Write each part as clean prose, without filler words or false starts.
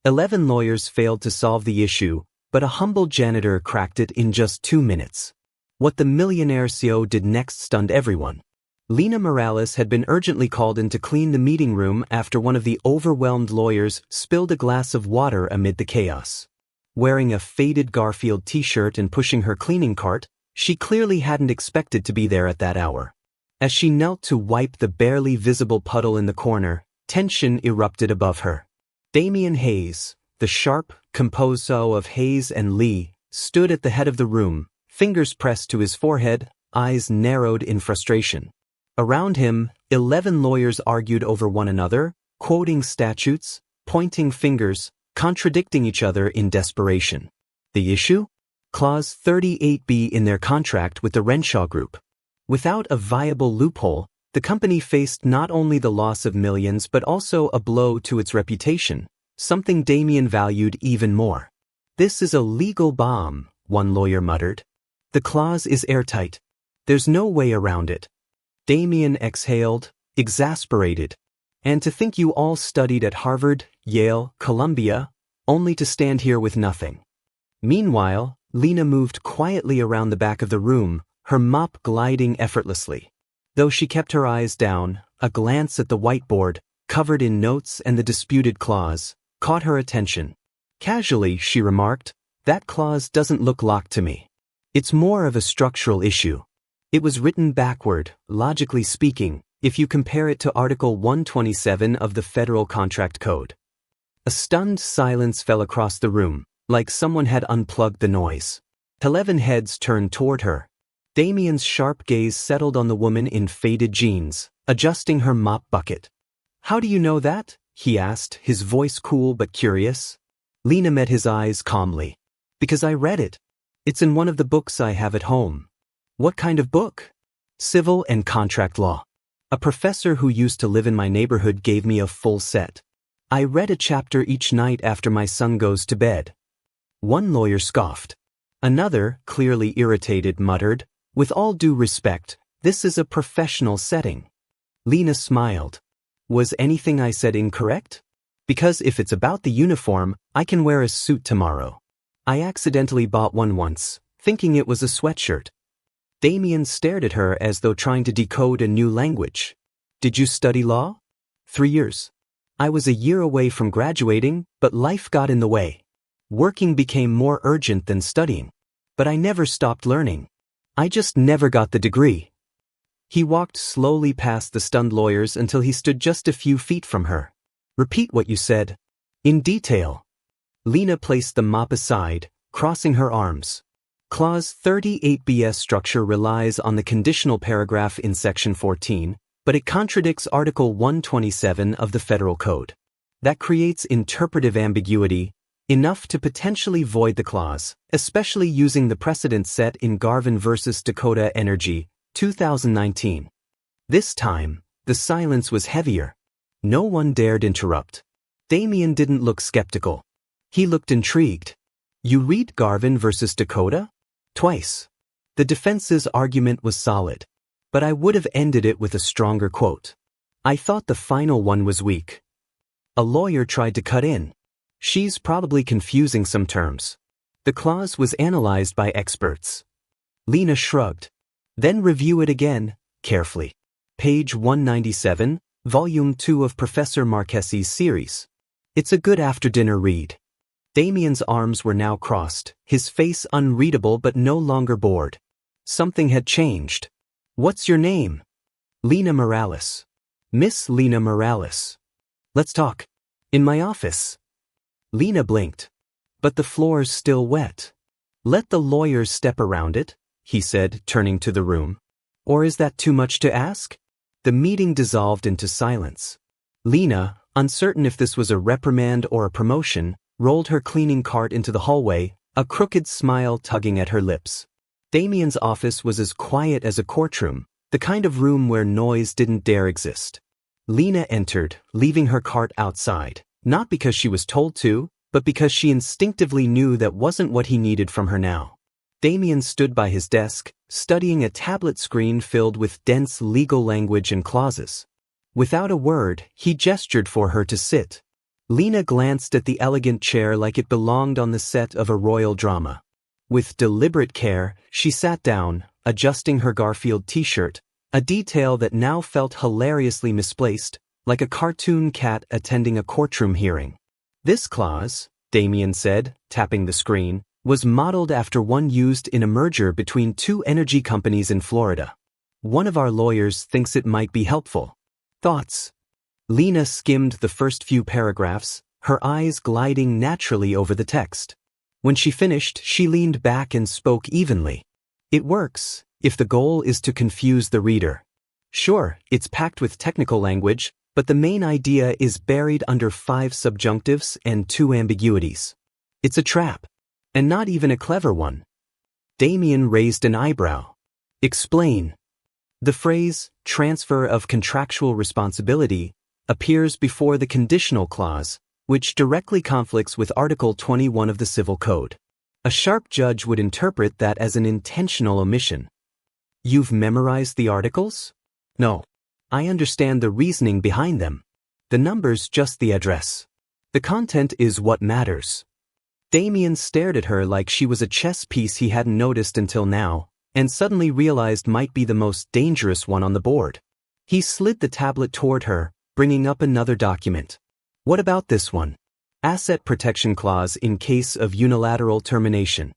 11 lawyers failed to solve the issue, but a humble janitor cracked it in just 2 minutes. What the millionaire CEO did next stunned everyone. Lina Morales had been urgently called in to clean the meeting room after one of the overwhelmed lawyers spilled a glass of water amid the chaos. Wearing a faded Garfield t-shirt and pushing her cleaning cart, she clearly hadn't expected to be there at that hour. As she knelt to wipe the barely visible puddle in the corner, tension erupted above her. Damian Hayes, the sharp, composo of Hayes and Lee, stood at the head of the room, fingers pressed to his forehead, eyes narrowed in frustration. Around him, 11 lawyers argued over one another, quoting statutes, pointing fingers, contradicting each other in desperation. The issue? Clause 38B in their contract with the Renshaw Group. Without a viable loophole, the company faced not only the loss of millions but also a blow to its reputation, something Damian valued even more. "This is a legal bomb," one lawyer muttered. "The clause is airtight. There's no way around it." Damian exhaled, exasperated. "And to think you all studied at Harvard, Yale, Columbia, only to stand here with nothing." Meanwhile, Lina moved quietly around the back of the room, her mop gliding effortlessly. Though she kept her eyes down, a glance at the whiteboard, covered in notes and the disputed clause, caught her attention. Casually, she remarked, "That clause doesn't look locked to me. It's more of a structural issue. It was written backward, logically speaking, if you compare it to Article 127 of the Federal Contract Code." A stunned silence fell across the room, like someone had unplugged the noise. 11 heads turned toward her. Damian's sharp gaze settled on the woman in faded jeans, adjusting her mop bucket. "How do you know that?" he asked, his voice cool but curious. Lina met his eyes calmly. "Because I read it. It's in one of the books I have at home." "What kind of book?" "Civil and contract law. A professor who used to live in my neighborhood gave me a full set. I read a chapter each night after my son goes to bed." One lawyer scoffed. Another, clearly irritated, muttered, "With all due respect, this is a professional setting." Lina smiled. "Was anything I said incorrect? Because if it's about the uniform, I can wear a suit tomorrow. I accidentally bought one once, thinking it was a sweatshirt." Damian stared at her as though trying to decode a new language. "Did you study law?" 3 years. I was a year away from graduating, but life got in the way. Working became more urgent than studying. But I never stopped learning. I just never got the degree." He walked slowly past the stunned lawyers until he stood just a few feet from her. "Repeat what you said. In detail." Lina placed the mop aside, crossing her arms. Clause 38B's structure relies on the conditional paragraph in Section 14, but it contradicts Article 127 of the Federal Code. That creates interpretive ambiguity, enough to potentially void the clause, especially using the precedent set in Garvin v. Dakota Energy, 2019. This time, the silence was heavier. No one dared interrupt. Damian didn't look skeptical. He looked intrigued. "You read Garvin v. Dakota?" "Twice." The defense's argument was solid, but I would have ended it with a stronger quote. "I thought the final one was weak." A lawyer tried to cut in. "She's probably confusing some terms. The clause was analyzed by experts." Lina shrugged. "Then review it again, carefully. Page 197, Volume 2 of Professor Marquesi's series. It's a good after-dinner read." Damian's arms were now crossed, his face unreadable but no longer bored. Something had changed. "What's your name?" "Lina Morales." "Miss Lina Morales." "Let's talk." "In my office." Lina blinked. "But the floor's still wet." "Let the lawyers step around it," he said, turning to the room. "Or is that too much to ask?" The meeting dissolved into silence. Lina, uncertain if this was a reprimand or a promotion, rolled her cleaning cart into the hallway, a crooked smile tugging at her lips. Damian's office was as quiet as a courtroom, the kind of room where noise didn't dare exist. Lina entered, leaving her cart outside, not because she was told to, but because she instinctively knew that wasn't what he needed from her now. Damian stood by his desk, studying a tablet screen filled with dense legal language and clauses. Without a word, he gestured for her to sit. Lena glanced at the elegant chair like it belonged on the set of a royal drama. With deliberate care, she sat down, adjusting her Garfield t-shirt, a detail that now felt hilariously misplaced, like a cartoon cat attending a courtroom hearing. This clause, Damien said, tapping the screen, was modeled after one used in a merger between two energy companies in Florida. One of our lawyers thinks it might be helpful. Thoughts? Lena skimmed the first few paragraphs, her eyes gliding naturally over the text. When she finished, she leaned back and spoke evenly. It works, if the goal is to confuse the reader. Sure, it's packed with technical language, but the main idea is buried under 5 subjunctives and 2 ambiguities. It's a trap. And not even a clever one. Damien raised an eyebrow. Explain. The phrase, transfer of contractual responsibility, appears before the conditional clause, which directly conflicts with Article 21 of the Civil Code. A sharp judge would interpret that as an intentional omission. You've memorized the articles? No. I understand the reasoning behind them. The number's just the address. The content is what matters. Damien stared at her like she was a chess piece he hadn't noticed until now, and suddenly realized might be the most dangerous one on the board. He slid the tablet toward her, bringing up another document. What about this one? Asset protection clause in case of unilateral termination.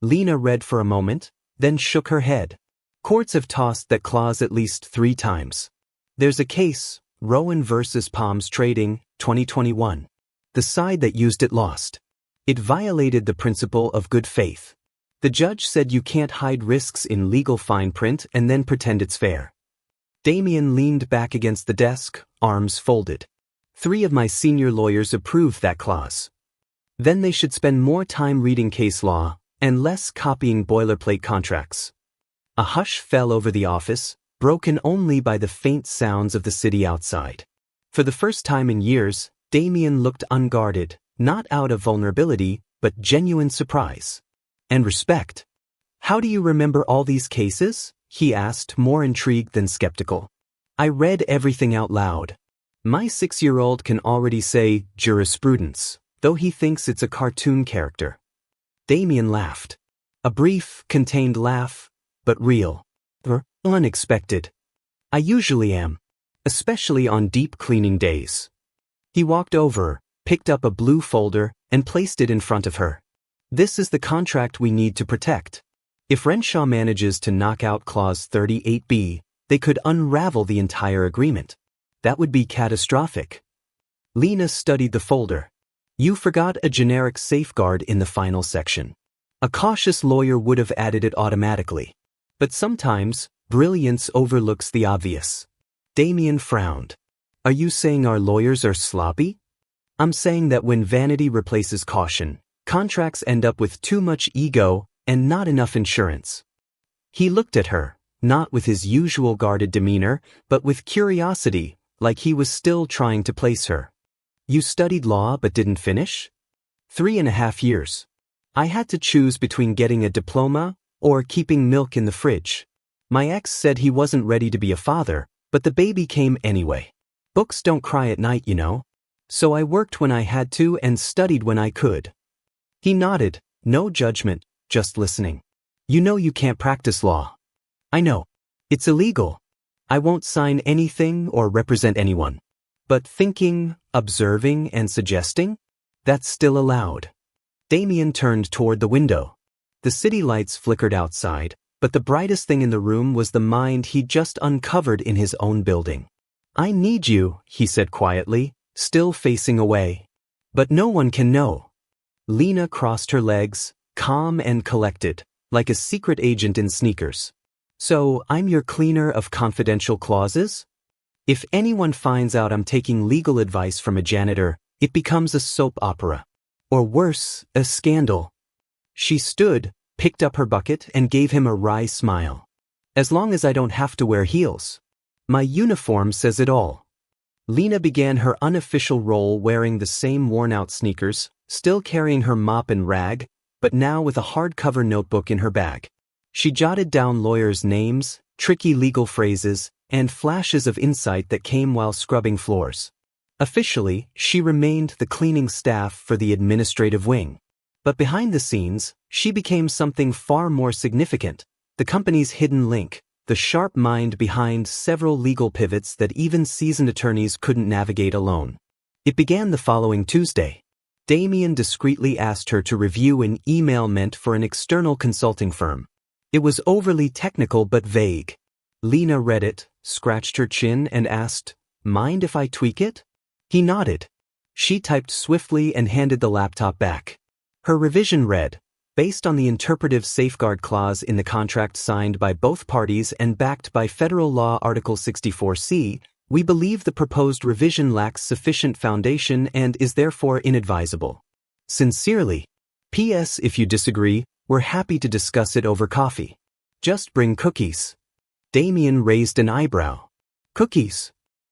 Lena read for a moment, then shook her head. Courts have tossed that clause at least 3 times. There's a case, Rowan versus Palms Trading, 2021. The side that used it lost. It violated the principle of good faith. The judge said you can't hide risks in legal fine print and then pretend it's fair. Damien leaned back against the desk, arms folded. 3 of my senior lawyers approved that clause. Then they should spend more time reading case law and less copying boilerplate contracts. A hush fell over the office, broken only by the faint sounds of the city outside. For the first time in years, Damien looked unguarded, not out of vulnerability, but genuine surprise. And respect. How do you remember all these cases? He asked, more intrigued than skeptical. I read everything out loud. My 6-year-old can already say jurisprudence, though he thinks it's a cartoon character. Damien laughed. A brief, contained laugh, but real. Unexpected. I usually am. Especially on deep cleaning days. He walked over, picked up a blue folder, and placed it in front of her. This is the contract we need to protect. If Renshaw manages to knock out Clause 38B, they could unravel the entire agreement. That would be catastrophic. Lena studied the folder. You forgot a generic safeguard in the final section. A cautious lawyer would have added it automatically. But sometimes, brilliance overlooks the obvious. Damien frowned. Are you saying our lawyers are sloppy? I'm saying that when vanity replaces caution, contracts end up with too much ego and not enough insurance. He looked at her, not with his usual guarded demeanor, but with curiosity, like he was still trying to place her. You studied law but didn't finish? 3.5 years. I had to choose between getting a diploma or keeping milk in the fridge. My ex said he wasn't ready to be a father, but the baby came anyway. Books don't cry at night, you know. So I worked when I had to and studied when I could. He nodded, no judgment, just listening. You know you can't practice law. I know. It's illegal. I won't sign anything or represent anyone. But thinking, observing, and suggesting? That's still allowed. Damien turned toward the window. The city lights flickered outside, but the brightest thing in the room was the mind he'd just uncovered in his own building. I need you, he said quietly, still facing away. But no one can know. Lena crossed her legs, calm and collected, like a secret agent in sneakers. So, I'm your cleaner of confidential clauses? If anyone finds out I'm taking legal advice from a janitor, it becomes a soap opera. Or worse, a scandal. She stood, picked up her bucket, and gave him a wry smile. As long as I don't have to wear heels. My uniform says it all. Lena began her unofficial role wearing the same worn-out sneakers, still carrying her mop and rag, but now with a hardcover notebook in her bag. She jotted down lawyers' names, tricky legal phrases, and flashes of insight that came while scrubbing floors. Officially, she remained the cleaning staff for the administrative wing. But behind the scenes, she became something far more significant, the company's hidden link, the sharp mind behind several legal pivots that even seasoned attorneys couldn't navigate alone. It began the following Tuesday. Damien discreetly asked her to review an email meant for an external consulting firm. It was overly technical but vague. Lena read it, scratched her chin and asked, "Mind if I tweak it?" He nodded. She typed swiftly and handed the laptop back. Her revision read, "Based on the interpretive safeguard clause in the contract signed by both parties and backed by Federal Law Article 64C, we believe the proposed revision lacks sufficient foundation and is therefore inadvisable. Sincerely. P.S. If you disagree, we're happy to discuss it over coffee. Just bring cookies." Damien raised an eyebrow. Cookies.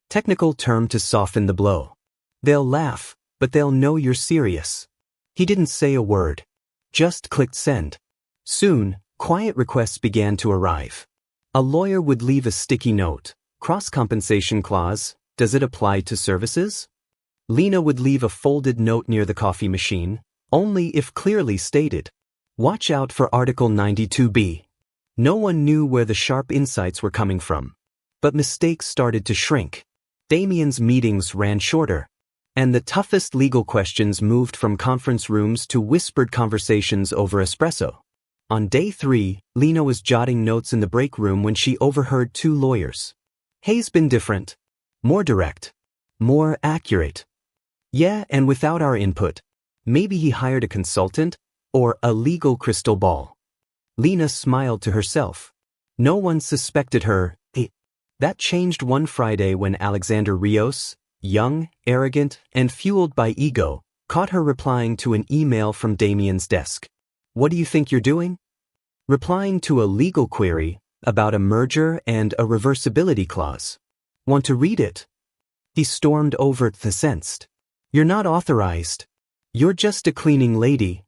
Technical term to soften the blow. They'll laugh, but they'll know you're serious. He didn't say a word. Just clicked send. Soon, quiet requests began to arrive. A lawyer would leave a sticky note. Cross-compensation clause, does it apply to services? Lena would leave a folded note near the coffee machine, only if clearly stated. Watch out for Article 92B. No one knew where the sharp insights were coming from. But mistakes started to shrink. Damien's meetings ran shorter. And the toughest legal questions moved from conference rooms to whispered conversations over espresso. On day 3, Lena was jotting notes in the break room when she overheard two lawyers. "Hay's been different. More direct. More accurate. Yeah, and without our input. Maybe he hired a consultant, or a legal crystal ball." Lena smiled to herself. No one suspected her. That changed one Friday when Alexander Rios, young, arrogant, and fueled by ego, caught her replying to an email from Damien's desk. "What do you think you're doing?" Replying to a legal query about a merger and a reversibility clause. "Want to read it?" He stormed over the sensed. "You're not authorized. You're just a cleaning lady."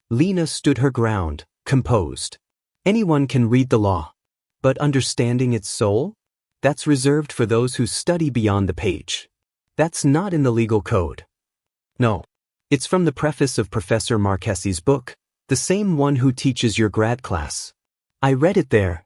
Lena stood her ground, composed. Anyone can read the law. But understanding its soul? That's reserved for those who study beyond the page. That's not in the legal code. No. It's from the preface of Professor Marquesi's book, the same one who teaches your grad class. I read it there.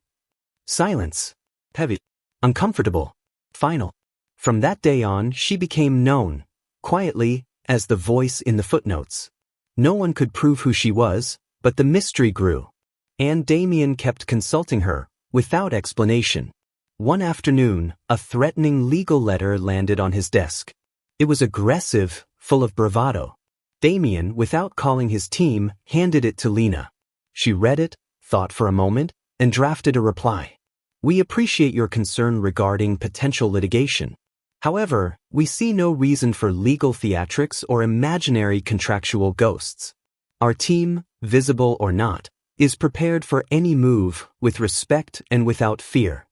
Silence. Heavy. Uncomfortable. Final. From that day on, she became known, quietly, as the voice in the footnotes. No one could prove who she was, but the mystery grew. And Damien kept consulting her, without explanation. One afternoon, a threatening legal letter landed on his desk. It was aggressive, full of bravado. Damien, without calling his team, handed it to Lena. She read it, thought for a moment, and drafted a reply. "We appreciate your concern regarding potential litigation. However, we see no reason for legal theatrics or imaginary contractual ghosts. Our team, visible or not, is prepared for any move with respect and without fear."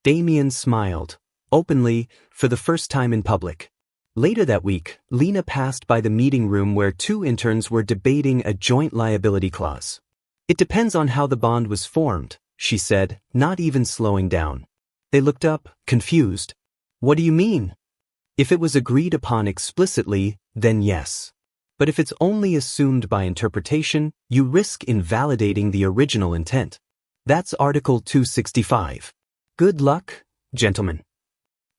Damien smiled, openly, for the first time in public. Later that week, Lena passed by the meeting room where two interns were debating a joint liability clause. "It depends on how the bond was formed," she said, not even slowing down. They looked up, confused. "What do you mean?" "If it was agreed upon explicitly, then yes. But if it's only assumed by interpretation, you risk invalidating the original intent. That's Article 265. Good luck, gentlemen."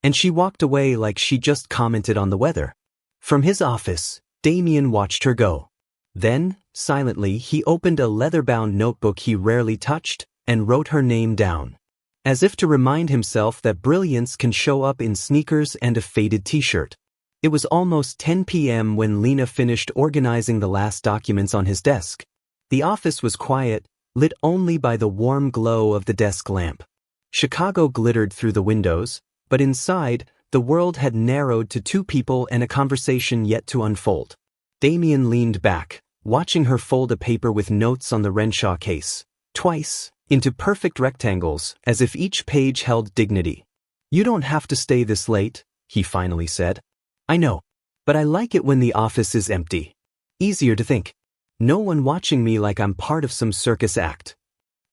And she walked away like she just commented on the weather. From his office, Damien watched her go. Then, silently, he opened a leather-bound notebook he rarely touched and wrote her name down. As if to remind himself that brilliance can show up in sneakers and a faded t-shirt. It was almost 10 p.m. when Lena finished organizing the last documents on his desk. The office was quiet, lit only by the warm glow of the desk lamp. Chicago glittered through the windows, but inside, the world had narrowed to two people and a conversation yet to unfold. Damien leaned back, watching her fold a paper with notes on the Renshaw case, twice, into perfect rectangles, as if each page held dignity. "You don't have to stay this late," he finally said. "I know. But I like it when the office is empty. Easier to think. No one watching me like I'm part of some circus act."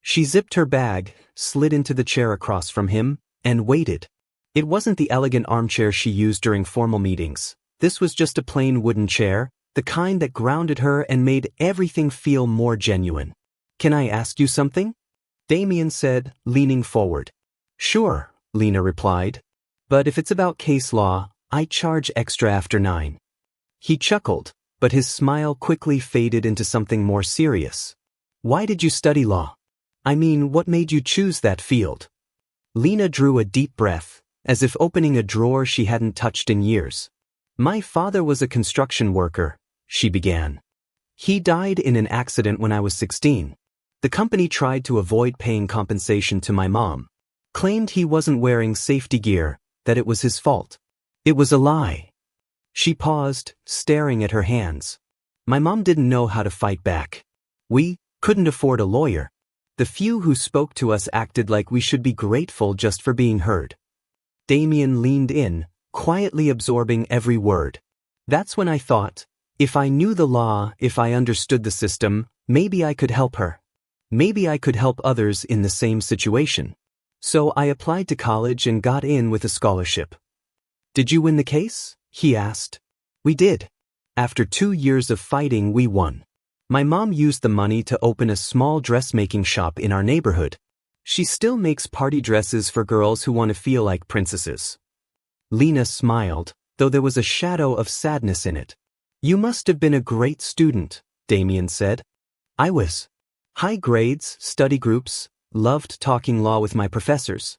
She zipped her bag, slid into the chair across from him, and waited. It wasn't the elegant armchair she used during formal meetings, This was just a plain wooden chair, the kind that grounded her and made everything feel more genuine. "Can I ask you something?" Damien said, leaning forward. "Sure," Lena replied. "But if it's about case law, I charge extra after 9. He chuckled, but his smile quickly faded into something more serious. "Why did you study law? I mean, what made you choose that field?" Lena drew a deep breath, as if opening a drawer she hadn't touched in years. "My father was a construction worker," she began. "He died in an accident when I was 16. The company tried to avoid paying compensation to my mom. Claimed he wasn't wearing safety gear, that it was his fault. It was a lie." She paused, staring at her hands. "My mom didn't know how to fight back. We couldn't afford a lawyer. The few who spoke to us acted like we should be grateful just for being heard." Damien leaned in, quietly absorbing every word. "That's when I thought, if I knew the law, if I understood the system, maybe I could help her. Maybe I could help others in the same situation. So I applied to college and got in with a scholarship." "Did you win the case?" he asked. "We did. After 2 years of fighting, we won. My mom used the money to open a small dressmaking shop in our neighborhood. She still makes party dresses for girls who want to feel like princesses." Lena smiled, though there was a shadow of sadness in it. "You must have been a great student," Damien said. "I was. High grades, study groups, loved talking law with my professors.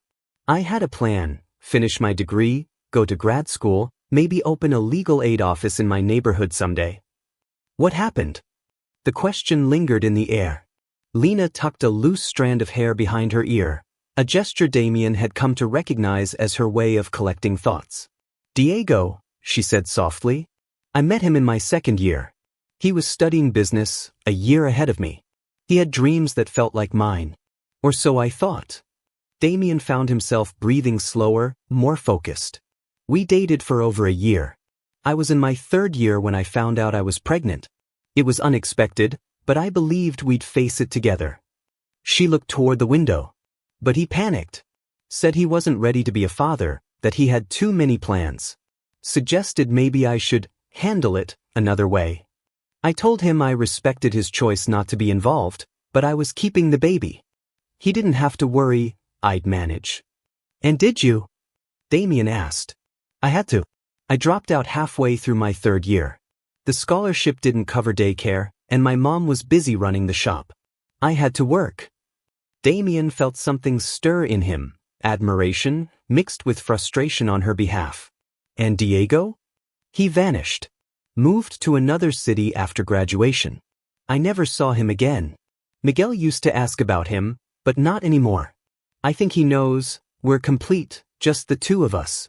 I had a plan, finish my degree, go to grad school, maybe open a legal aid office in my neighborhood someday." "What happened?" The question lingered in the air. Lena tucked a loose strand of hair behind her ear, a gesture Damien had come to recognize as her way of collecting thoughts. "Diego," she said softly. "I met him in my 2nd year. He was studying business, a year ahead of me. He had dreams that felt like mine. Or so I thought." Damien found himself breathing slower, more focused. "We dated for over a year. I was in my 3rd year when I found out I was pregnant. It was unexpected, but I believed we'd face it together." She looked toward the window. "But he panicked. Said he wasn't ready to be a father, that he had too many plans. Suggested maybe I should handle it another way. I told him I respected his choice not to be involved, but I was keeping the baby. He didn't have to worry, I'd manage." "And did you?" Damien asked. "I had to. I dropped out halfway through my 3rd year. The scholarship didn't cover daycare, and my mom was busy running the shop. I had to work." Damien felt something stir in him, admiration, mixed with frustration on her behalf. "And Diego?" "He vanished. Moved to another city after graduation. I never saw him again. Miguel used to ask about him, but not anymore. I think he knows, we're complete, just the 2 of us."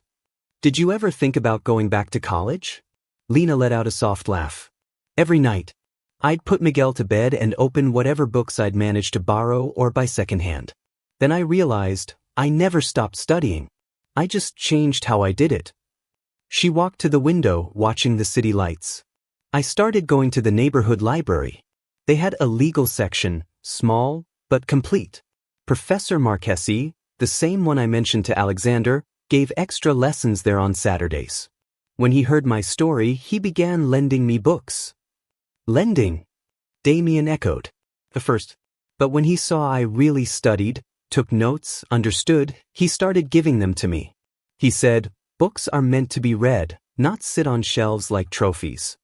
"Did you ever think about going back to college?" Lena let out a soft laugh. "Every night. I'd put Miguel to bed and open whatever books I'd managed to borrow or buy secondhand. Then I realized, I never stopped studying. I just changed how I did it." She walked to the window, watching the city lights. "I started going to the neighborhood library. They had a legal section, small, but complete. Professor Marchesi, the same one I mentioned to Alexander, gave extra lessons there on Saturdays. When he heard my story, he began lending me books." "Lending?" Damien echoed. "The first. But when he saw I really studied, took notes, understood, he started giving them to me. He said, books are meant to be read, not sit on shelves like trophies."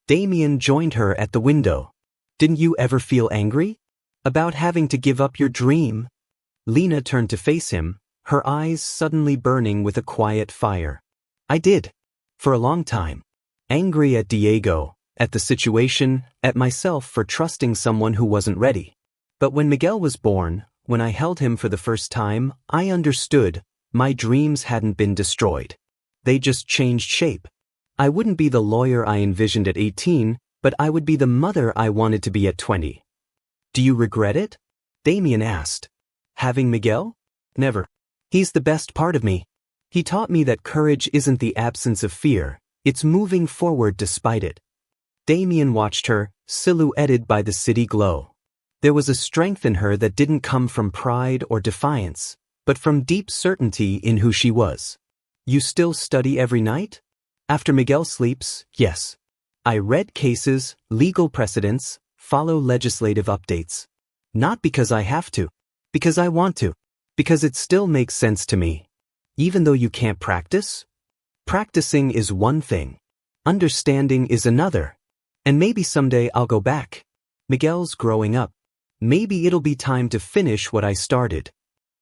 Damien joined her at the window. "Didn't you ever feel angry? About having to give up your dream?" Lena turned to face him, her eyes suddenly burning with a quiet fire. "I did. For a long time. Angry at Diego, at the situation, at myself for trusting someone who wasn't ready. But when Miguel was born, when I held him for the first time, I understood, my dreams hadn't been destroyed. They just changed shape. I wouldn't be the lawyer I envisioned at 18, but I would be the mother I wanted to be at 20. "Do you regret it?" Damien asked. "Having Miguel? Never. He's the best part of me. He taught me that courage isn't the absence of fear, it's moving forward despite it." Damien watched her, silhouetted by the city glow. There was a strength in her that didn't come from pride or defiance, but from deep certainty in who she was. "You still study every night?" After Miguel sleeps, yes. I read cases, legal precedents, follow legislative updates. Not because I have to. Because I want to. Because it still makes sense to me. Even though you can't practice? Practicing is one thing. Understanding is another. And maybe someday I'll go back. Miguel's growing up. Maybe it'll be time to finish what I started.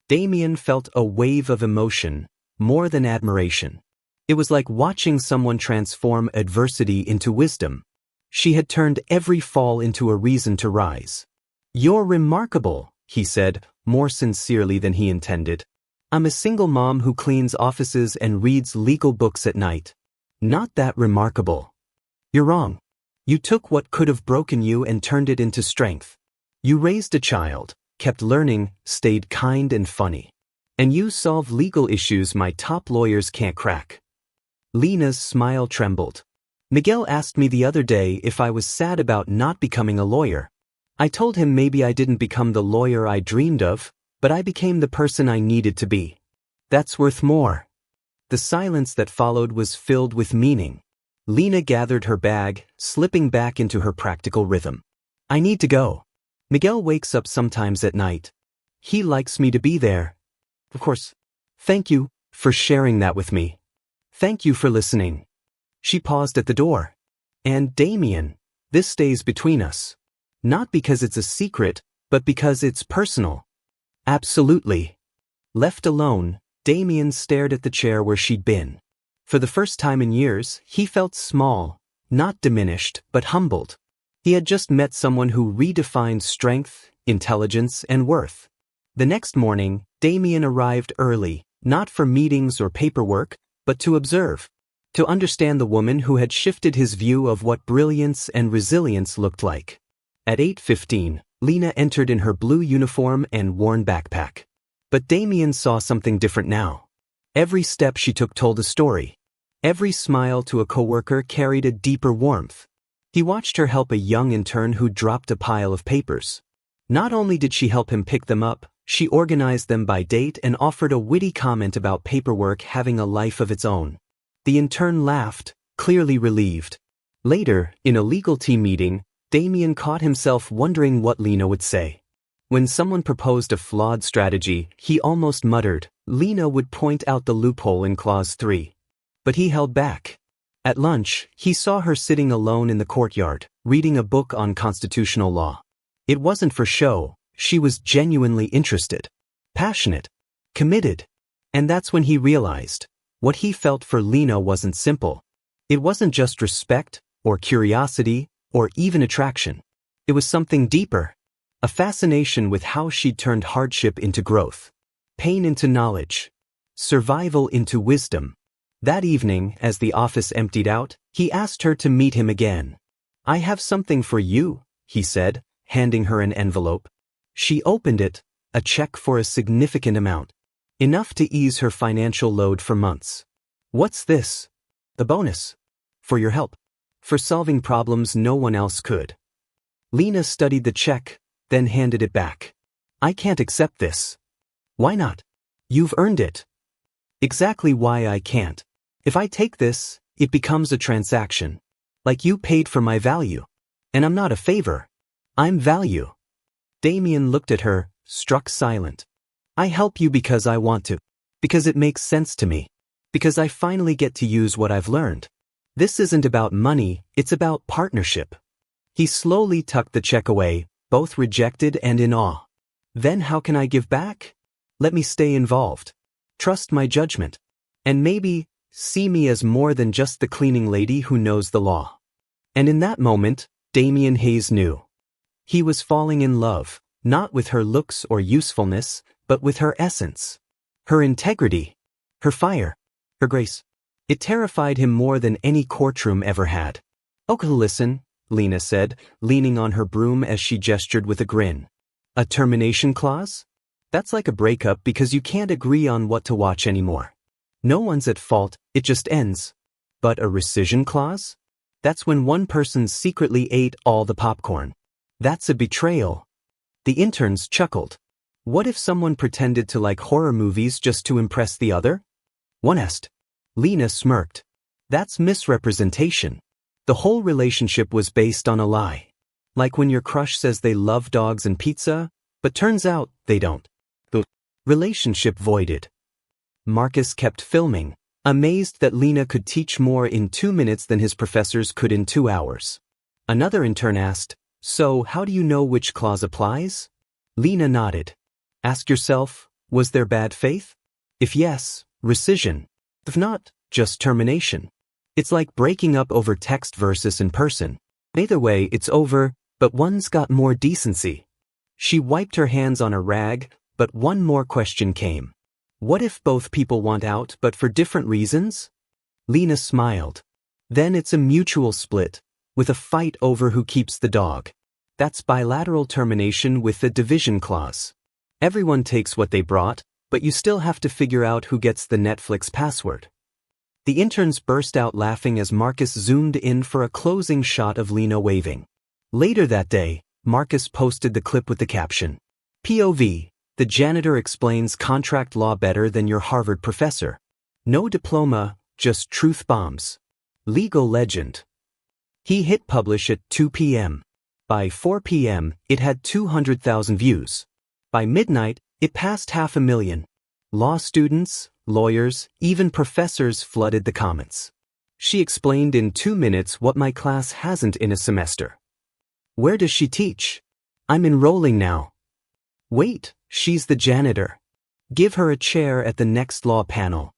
Damien felt a wave of emotion, more than admiration. It was like watching someone transform adversity into wisdom. She had turned every fall into a reason to rise. "You're remarkable," he said, more sincerely than he intended. "I'm a single mom who cleans offices and reads legal books at night. Not that remarkable. You're wrong. You took what could have broken you and turned it into strength. You raised a child, kept learning, stayed kind and funny. And you solve legal issues my top lawyers can't crack." Lena's smile trembled. "Miguel asked me the other day if I was sad about not becoming a lawyer. I told him maybe I didn't become the lawyer I dreamed of, but I became the person I needed to be. That's worth more." The silence that followed was filled with meaning. Lena gathered her bag, slipping back into her practical rhythm. "I need to go. Miguel wakes up sometimes at night. He likes me to be there. Of course. Thank you for sharing that with me. Thank you for listening." She paused at the door. "And Damien, this stays between us. Not because it's a secret, but because it's personal." "Absolutely." Left alone, Damien stared at the chair where she'd been. For the first time in years, he felt small, not diminished, but humbled. He had just met someone who redefined strength, intelligence, and worth. The next morning, Damien arrived early, not for meetings or paperwork, but to observe. To understand the woman who had shifted his view of what brilliance and resilience looked like. At 8:15, Lena entered in her blue uniform and worn backpack. But Damien saw something different now. Every step she took told a story. Every smile to a coworker carried a deeper warmth. He watched her help a young intern who dropped a pile of papers. Not only did she help him pick them up, she organized them by date and offered a witty comment about paperwork having a life of its own. The intern laughed, clearly relieved. Later, in a legal team meeting, Damien caught himself wondering what Lena would say. When someone proposed a flawed strategy, he almost muttered, Lena would point out the loophole in Clause 3. But he held back. At lunch, he saw her sitting alone in the courtyard, reading a book on constitutional law. It wasn't for show, she was genuinely interested, passionate, committed. And that's when he realized, what he felt for Lena wasn't simple. It wasn't just respect, or curiosity, or even attraction. It was something deeper. A fascination with how she'd turned hardship into growth, pain into knowledge, survival into wisdom. That evening, as the office emptied out, he asked her to meet him again. "I have something for you," he said, handing her an envelope. She opened it, a check for a significant amount. Enough to ease her financial load for months. "What's this?" "A bonus. For your help. For solving problems no one else could." Lena studied the check, then handed it back. "I can't accept this." "Why not? You've earned it." "Exactly why I can't. If I take this, it becomes a transaction. Like you paid for my value. And I'm not a favor. I'm value." Damien looked at her, struck silent. "I help you because I want to. Because it makes sense to me. Because I finally get to use what I've learned. This isn't about money, it's about partnership." He slowly tucked the check away, both rejected and in awe. "Then how can I give back? Let me stay involved. Trust my judgment. And maybe see me as more than just the cleaning lady who knows the law." And in that moment, Damien Hayes knew. He was falling in love, not with her looks or usefulness, but with her essence. Her integrity. Her fire. Her grace. It terrified him more than any courtroom ever had. "Okay, listen," Lena said, leaning on her broom as she gestured with a grin. "A termination clause? That's like a breakup because you can't agree on what to watch anymore. No one's at fault, it just ends. But a rescission clause? That's when one person secretly ate all the popcorn. That's a betrayal." The interns chuckled. What if someone pretended to like horror movies just to impress the other? One asked. Lena smirked. That's misrepresentation. The whole relationship was based on a lie. Like when your crush says they love dogs and pizza, but turns out they don't. The relationship voided. Marcus kept filming, amazed that Lena could teach more in 2 minutes than his professors could in 2 hours. Another intern asked, "So how do you know which clause applies?" Lena nodded. Ask yourself, was there bad faith? If yes, rescission. If not, just termination. It's like breaking up over text versus in person. Either way, it's over, but one's got more decency. She wiped her hands on a rag, but one more question came. What if both people want out but for different reasons? Lena smiled. Then it's a mutual split, with a fight over who keeps the dog. That's bilateral termination with the division clause. Everyone takes what they brought, but you still have to figure out who gets the Netflix password. The interns burst out laughing as Marcus zoomed in for a closing shot of Lena waving. Later that day, Marcus posted the clip with the caption, "POV, the janitor explains contract law better than your Harvard professor. No diploma, just truth bombs. Legal legend." He hit publish at 2 p.m. By 4 p.m., it had 200,000 views. By midnight, it passed 500,000. Law students, lawyers, even professors flooded the comments. She explained in 2 minutes what my class hasn't in a semester. Where does she teach? I'm enrolling now. Wait, she's the janitor. Give her a chair at the next law panel.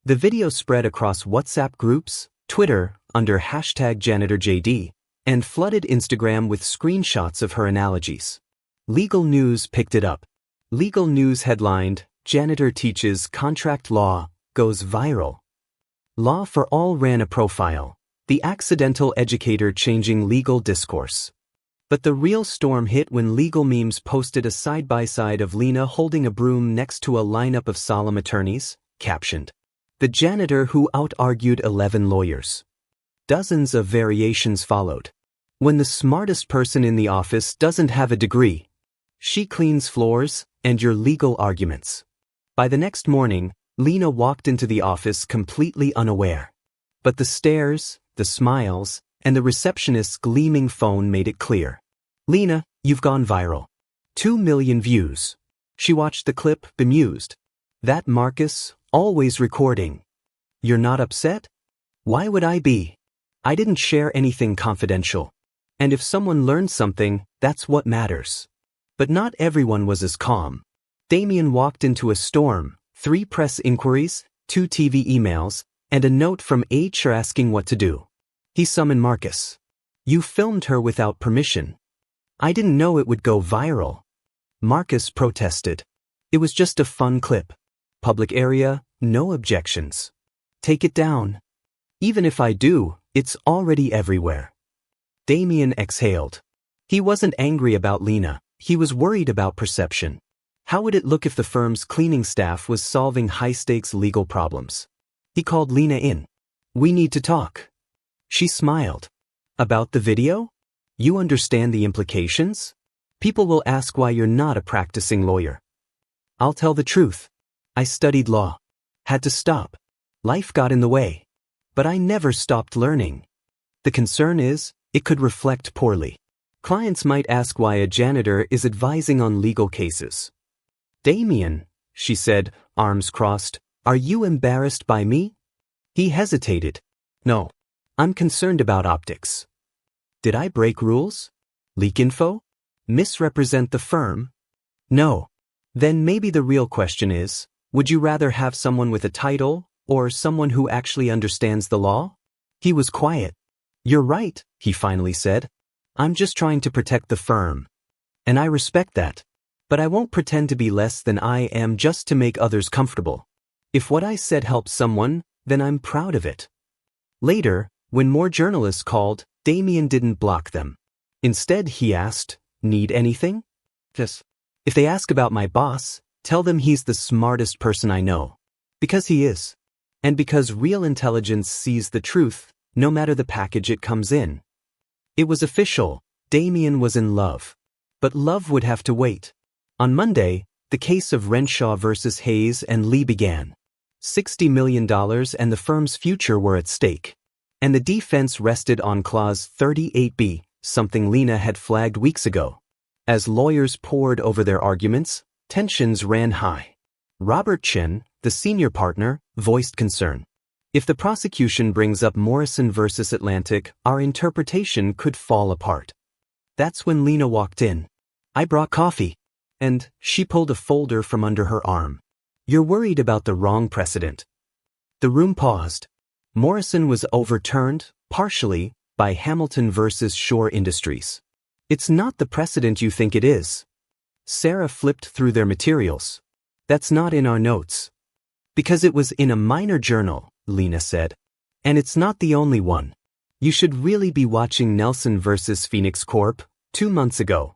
The video spread across WhatsApp groups, Twitter, under #JanitorJD, and flooded Instagram with screenshots of her analogies. Legal News picked it up. Legal News headlined, "Janitor Teaches Contract Law, Goes Viral." Law for All ran a profile, the accidental educator changing legal discourse. But the real storm hit when Legal Memes posted a side-by-side of Lena holding a broom next to a lineup of solemn attorneys, captioned, "The janitor who out-argued 11 lawyers." Dozens of variations followed. When the smartest person in the office doesn't have a degree, she cleans floors, and your legal arguments. By the next morning, Lena walked into the office completely unaware. But the stares, the smiles, and the receptionist's gleaming phone made it clear. "Lena, you've gone viral. 2 million views." She watched the clip, bemused. "That Marcus, always recording. You're not upset?" "Why would I be? I didn't share anything confidential. And if someone learned something, that's what matters." But not everyone was as calm. Damien walked into a storm, 3 press inquiries, 2 TV emails, and a note from HR asking what to do. He summoned Marcus. "You filmed her without permission." "I didn't know it would go viral." Marcus protested. "It was just a fun clip. Public area, no objections. Take it down." "Even if I do, it's already everywhere." Damien exhaled. He wasn't angry about Lena. He was worried about perception. How would it look if the firm's cleaning staff was solving high-stakes legal problems? He called Lena in. "We need to talk." She smiled. "About the video? You understand the implications? People will ask why you're not a practicing lawyer." "I'll tell the truth. I studied law. Had to stop. Life got in the way. But I never stopped learning. The concern is, it could reflect poorly. Clients might ask why a janitor is advising on legal cases." "Damien," she said, arms crossed, "are you embarrassed by me?" He hesitated. "No. I'm concerned about optics." "Did I break rules? Leak info? Misrepresent the firm?" "No." "Then maybe the real question is, would you rather have someone with a title, or someone who actually understands the law?" He was quiet. "You're right," he finally said. "I'm just trying to protect the firm. And I respect that. But I won't pretend to be less than I am just to make others comfortable. If what I said helps someone, then I'm proud of it." Later, when more journalists called, Damien didn't block them. Instead, he asked, "Need anything?" "Yes. If they ask about my boss, tell them he's the smartest person I know." Because he is. And because real intelligence sees the truth, no matter the package it comes in. It was official. Damien was in love. But love would have to wait. On Monday, the case of Renshaw versus Hayes and Lee began. $60 million and the firm's future were at stake. And the defense rested on Clause 38b, something Lena had flagged weeks ago. As lawyers pored over their arguments, tensions ran high. Robert Chen, the senior partner, voiced concern. If the prosecution brings up Morrison versus Atlantic, our interpretation could fall apart. That's when Lena walked in. I brought coffee. And she pulled a folder from under her arm. You're worried about the wrong precedent. The room paused. Morrison was overturned, partially, by Hamilton versus Shore Industries. It's not the precedent you think it is. Sarah flipped through their materials. That's not in our notes. Because it was in a minor journal, Lena said. And it's not the only one. You should really be watching Nelson versus Phoenix Corp. 2 months ago.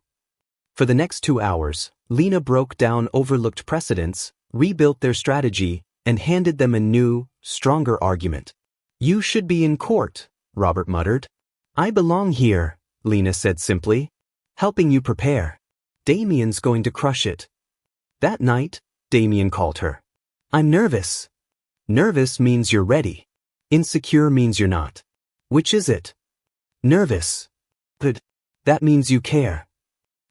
For the next 2 hours, Lena broke down overlooked precedents, rebuilt their strategy, and handed them a new, stronger argument. You should be in court, Robert muttered. I belong here, Lena said simply. Helping you prepare. Damien's going to crush it. That night, Damien called her. I'm nervous. Nervous means you're ready. Insecure means you're not. Which is it? Nervous. Good. That means you care.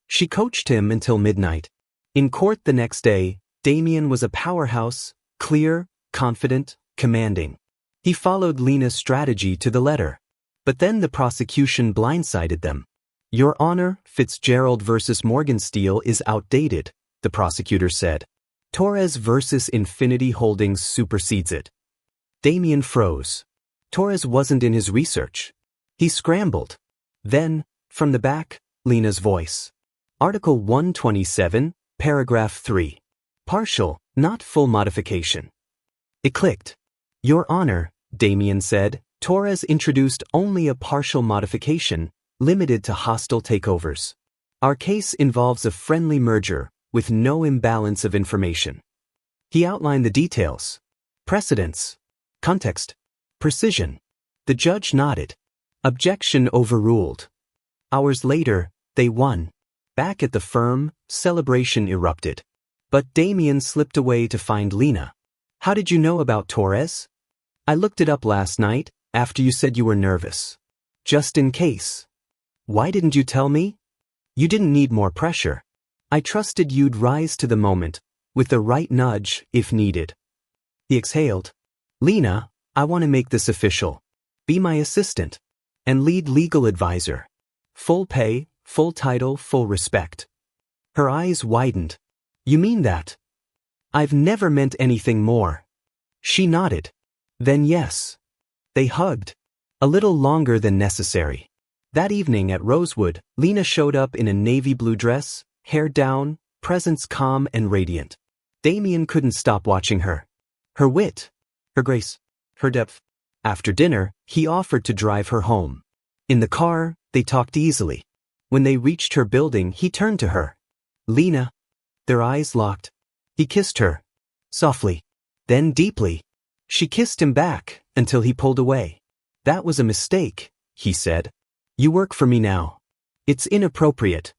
She coached him until midnight. In court the next day, Damien was a powerhouse, clear, confident, commanding. He followed Lena's strategy to the letter. But then the prosecution blindsided them. Your Honor, Fitzgerald versus Morgensteel is outdated, the prosecutor said. Torres versus Infinity Holdings supersedes it. Damien froze. Torres wasn't in his research. He scrambled. Then, from the back, Lena's voice. Article 127, Paragraph 3. Partial, not full modification. It clicked. Your Honor, Damien said, Torres introduced only a partial modification, limited to hostile takeovers. Our case involves a friendly merger, with no imbalance of information. He outlined the details. Precedents. Context. Precision. The judge nodded. Objection overruled. Hours later, they won. Back at the firm, celebration erupted. But Damien slipped away to find Lena. How did you know about Torres? I looked it up last night, after you said you were nervous. Just in case. Why didn't you tell me? You didn't need more pressure. I trusted you'd rise to the moment, with the right nudge, if needed. He exhaled. Lena, I want to make this official. Be my assistant. And lead legal advisor. Full pay, full title, full respect. Her eyes widened. You mean that? I've never meant anything more. She nodded. Then yes. They hugged. A little longer than necessary. That evening at Rosewood, Lena showed up in a navy blue dress, hair down, presence calm and radiant. Damien couldn't stop watching her. Her wit. Her grace. Her depth. After dinner, he offered to drive her home. In the car, they talked easily. When they reached her building, he turned to her. Lena. Their eyes locked. He kissed her. Softly. Then deeply. She kissed him back, until he pulled away. That was a mistake, he said. You work for me now. It's inappropriate.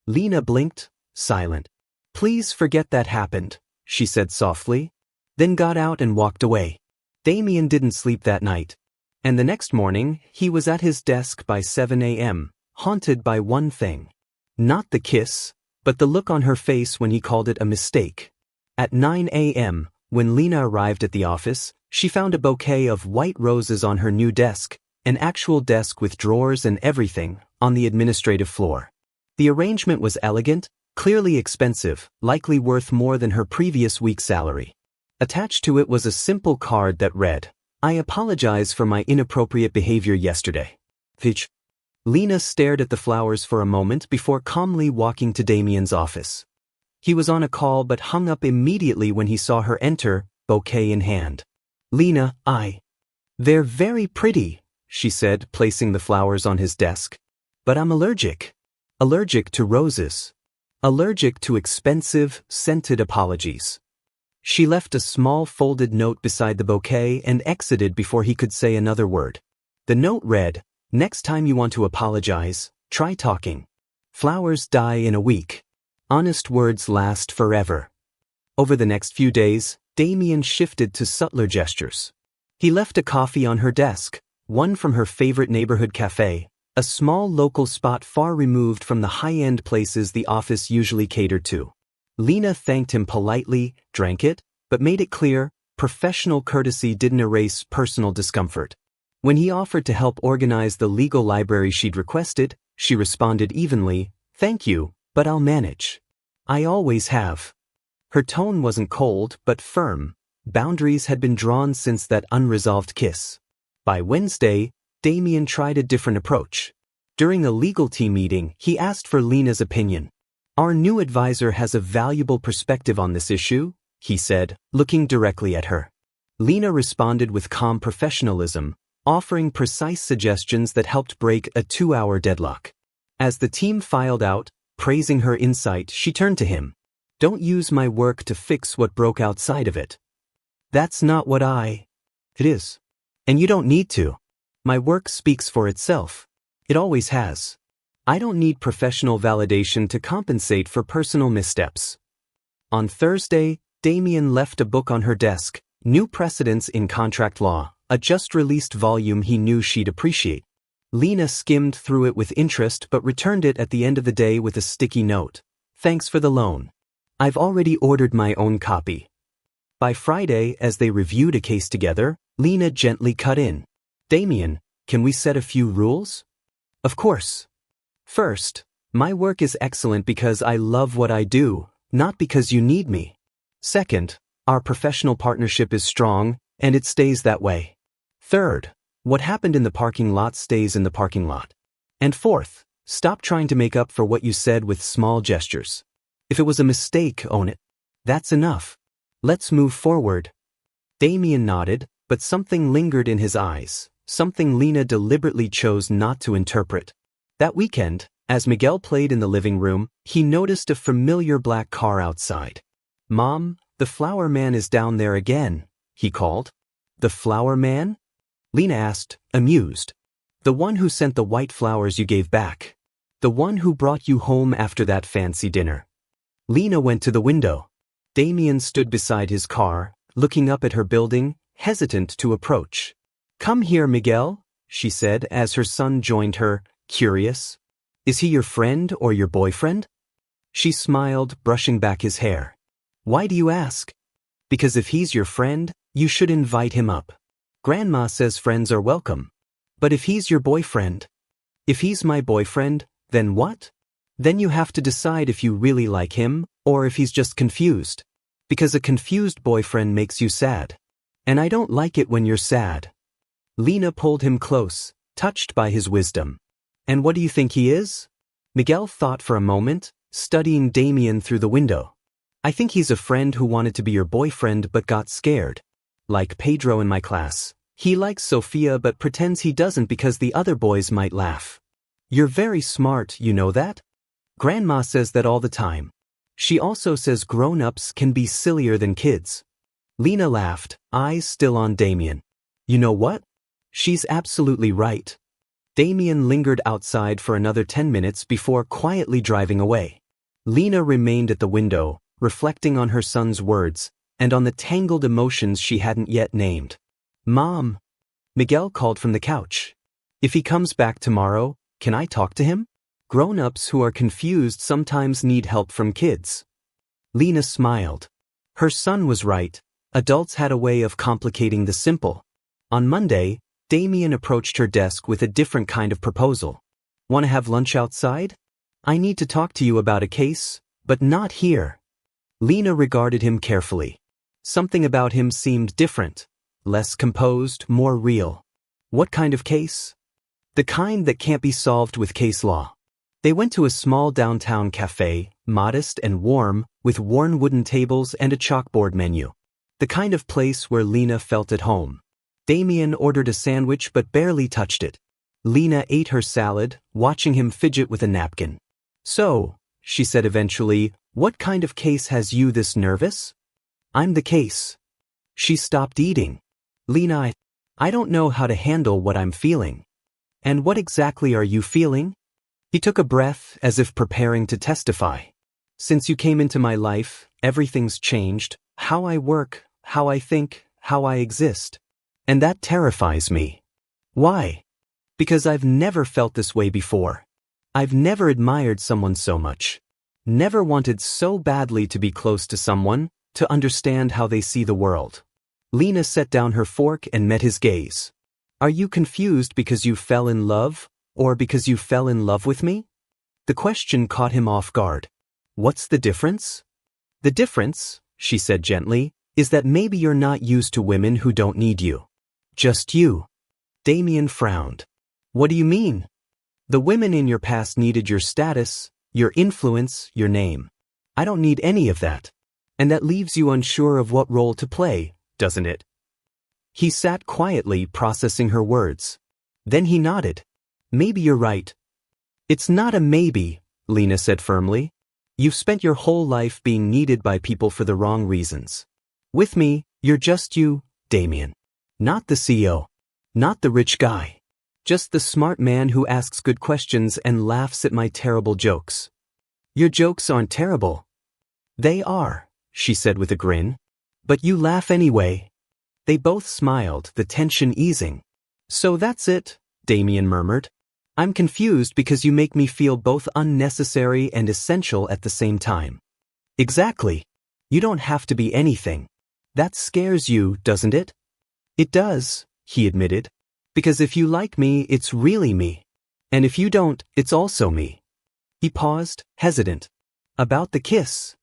Lena blinked, silent. Please forget that happened, she said softly. Then got out and walked away. Damien didn't sleep that night. And the next morning, he was at his desk by 7 a.m., haunted by one thing. Not the kiss, but the look on her face when he called it a mistake. At 9 a.m., when Lena arrived at the office, she found a bouquet of white roses on her new desk, an actual desk with drawers and everything, on the administrative floor. The arrangement was elegant, clearly expensive, likely worth more than her previous week's salary. Attached to it was a simple card that read, I apologize for my inappropriate behavior yesterday. Fitch. Lena stared at the flowers for a moment before calmly walking to Damien's office. He was on a call but hung up immediately when he saw her enter, bouquet in hand. Lena, They're very pretty, she said, placing the flowers on his desk. But I'm allergic. Allergic to roses. Allergic to expensive, scented apologies. She left a small folded note beside the bouquet and exited before he could say another word. The note read, Next time you want to apologize, try talking. Flowers die in a week. Honest words last forever. Over the next few days, Damien shifted to subtler gestures. He left a coffee on her desk, One from her favorite neighborhood cafe, a small local spot far removed from the high-end places the office usually catered to. Lena thanked him politely, drank it, but made it clear, professional courtesy didn't erase personal discomfort. When he offered to help organize the legal library she'd requested, she responded evenly, "Thank you, but I'll manage. I always have." Her tone wasn't cold, but firm. Boundaries had been drawn since that unresolved kiss. By Wednesday, Damien tried a different approach. During a legal team meeting, he asked for Lena's opinion. "Our new advisor has a valuable perspective on this issue," he said, looking directly at her. Lena responded with calm professionalism, offering precise suggestions that helped break a 2-hour deadlock. As the team filed out, praising her insight, she turned to him. "Don't use my work to fix what broke outside of it. That's not what It is. And you don't need to. My work speaks for itself. It always has. I don't need professional validation to compensate for personal missteps." On Thursday, Damien left a book on her desk, New Precedents in Contract Law, a just-released volume he knew she'd appreciate. Lena skimmed through it with interest but returned it at the end of the day with a sticky note. "Thanks for the loan. I've already ordered my own copy." By Friday, as they reviewed a case together, Lena gently cut in. "Damien, can we set a few rules?" "Of course. First, my work is excellent because I love what I do, not because you need me. Second, our professional partnership is strong, and it stays that way. Third, what happened in the parking lot stays in the parking lot. And fourth, stop trying to make up for what you said with small gestures. If it was a mistake, own it. That's enough. Let's move forward." Damien nodded, but something lingered in his eyes, something Lena deliberately chose not to interpret. That weekend, as Miguel played in the living room, he noticed a familiar black car outside. "Mom, the flower man is down there again," he called. "The flower man?" Lena asked, amused. "The one who sent the white flowers you gave back. The one who brought you home after that fancy dinner." Lena went to the window. Damien stood beside his car, looking up at her building, hesitant to approach. "Come here, Miguel," she said as her son joined her, curious. "Is he your friend or your boyfriend?" She smiled, brushing back his hair. "Why do you ask?" "Because if he's your friend, you should invite him up. Grandma says friends are welcome. But if he's your boyfriend?" "If he's my boyfriend, then what?" "Then you have to decide if you really like him, or if he's just confused. Because a confused boyfriend makes you sad. And I don't like it when you're sad." Lena pulled him close, touched by his wisdom. "And what do you think he is?" Miguel thought for a moment, studying Damien through the window. "I think he's a friend who wanted to be your boyfriend but got scared. Like Pedro in my class. He likes Sophia but pretends he doesn't because the other boys might laugh. You're very smart, you know that? Grandma says that all the time. She also says grown-ups can be sillier than kids." Lena laughed, eyes still on Damien. "You know what? She's absolutely right." Damien lingered outside for another 10 minutes before quietly driving away. Lena remained at the window, reflecting on her son's words, and on the tangled emotions she hadn't yet named. "Mom," Miguel called from the couch. "If he comes back tomorrow, can I talk to him? Grown-ups who are confused sometimes need help from kids." Lena smiled. Her son was right. Adults had a way of complicating the simple. On Monday, Damien approached her desk with a different kind of proposal. "Want to have lunch outside? I need to talk to you about a case, but not here." Lena regarded him carefully. Something about him seemed different, less composed, more real. "What kind of case?" "The kind that can't be solved with case law." They went to a small downtown cafe, modest and warm, with worn wooden tables and a chalkboard menu. The kind of place where Lena felt at home. Damien ordered a sandwich but barely touched it. Lena ate her salad, watching him fidget with a napkin. "So," she said eventually, "what kind of case has you this nervous?" "I'm the case." She stopped eating. "Lena, I don't know how to handle what I'm feeling." "And what exactly are you feeling?" He took a breath as if preparing to testify. "Since you came into my life, everything's changed. How I work, how I think, how I exist. And that terrifies me." Why? Because I've never felt this way before. I've never admired someone so much. Never wanted so badly to be close to someone, to understand how they see the world. Lena set down her fork and met his gaze. Are you confused because you fell in love, or because you fell in love with me? The question caught him off guard. What's the difference? The difference, she said gently, is that maybe you're not used to women who don't need you. Just you. Damien frowned. What do you mean? The women in your past needed your status, your influence, your name. I don't need any of that. And that leaves you unsure of what role to play, doesn't it? He sat quietly processing her words. Then he nodded. Maybe you're right. It's not a maybe, Lena said firmly. You've spent your whole life being needed by people for the wrong reasons. With me, you're just you, Damien. Not the CEO. Not the rich guy. Just the smart man who asks good questions and laughs at my terrible jokes. Your jokes aren't terrible. They are, she said with a grin. But you laugh anyway. They both smiled, the tension easing. So that's it, Damien murmured. I'm confused because you make me feel both unnecessary and essential at the same time. Exactly. You don't have to be anything. That scares you, doesn't it? It does, he admitted. Because if you like me, it's really me. And if you don't, it's also me. He paused, hesitant. About the kiss.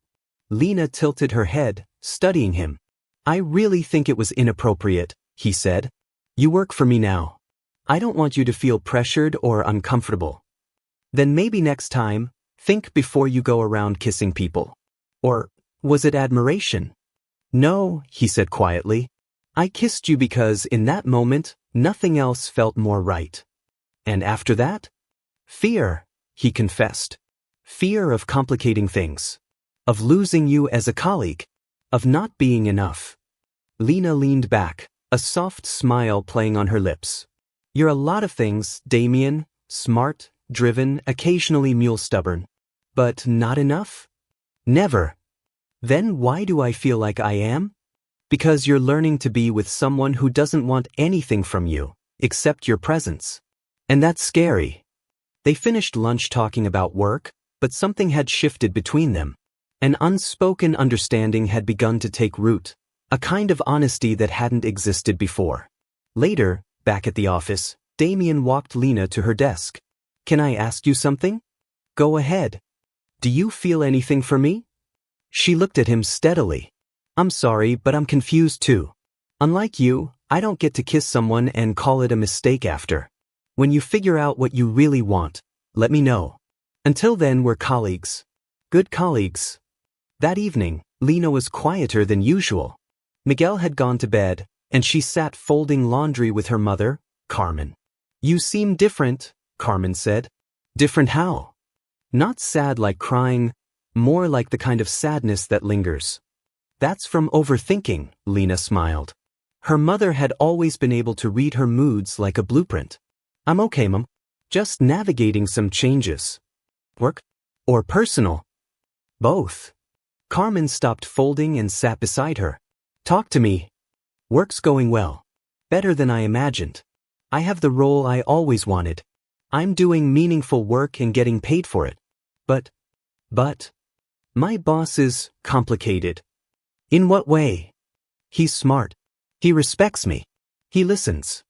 Lena tilted her head, studying him. I really think it was inappropriate, he said. You work for me now. I don't want you to feel pressured or uncomfortable. Then maybe next time, think before you go around kissing people. Or, was it admiration? No, he said quietly. I kissed you because in that moment, nothing else felt more right. And after that? Fear, he confessed. Fear of complicating things. Of losing you as a colleague. Of not being enough. Lena leaned back, a soft smile playing on her lips. You're a lot of things, Damien. Smart, driven, occasionally mule-stubborn. But not enough? Never. Then why do I feel like I am? Because you're learning to be with someone who doesn't want anything from you, except your presence. And that's scary. They finished lunch talking about work, but something had shifted between them. An unspoken understanding had begun to take root, a kind of honesty that hadn't existed before. Later, back at the office, Damien walked Lena to her desk. Can I ask you something? Go ahead. Do you feel anything for me? She looked at him steadily. I'm sorry, but I'm confused too. Unlike you, I don't get to kiss someone and call it a mistake after. When you figure out what you really want, let me know. Until then, we're colleagues. Good colleagues. That evening, Lena was quieter than usual. Miguel had gone to bed, and she sat folding laundry with her mother, Carmen. You seem different, Carmen said. Different how? Not sad like crying, more like the kind of sadness that lingers. That's from overthinking, Lena smiled. Her mother had always been able to read her moods like a blueprint. I'm okay, Mom. Just navigating some changes. Work? Or personal? Both. Carmen stopped folding and sat beside her. Talk to me. Work's going well. Better than I imagined. I have the role I always wanted. I'm doing meaningful work and getting paid for it. But, my boss is complicated. In what way? He's smart. He respects me. He listens.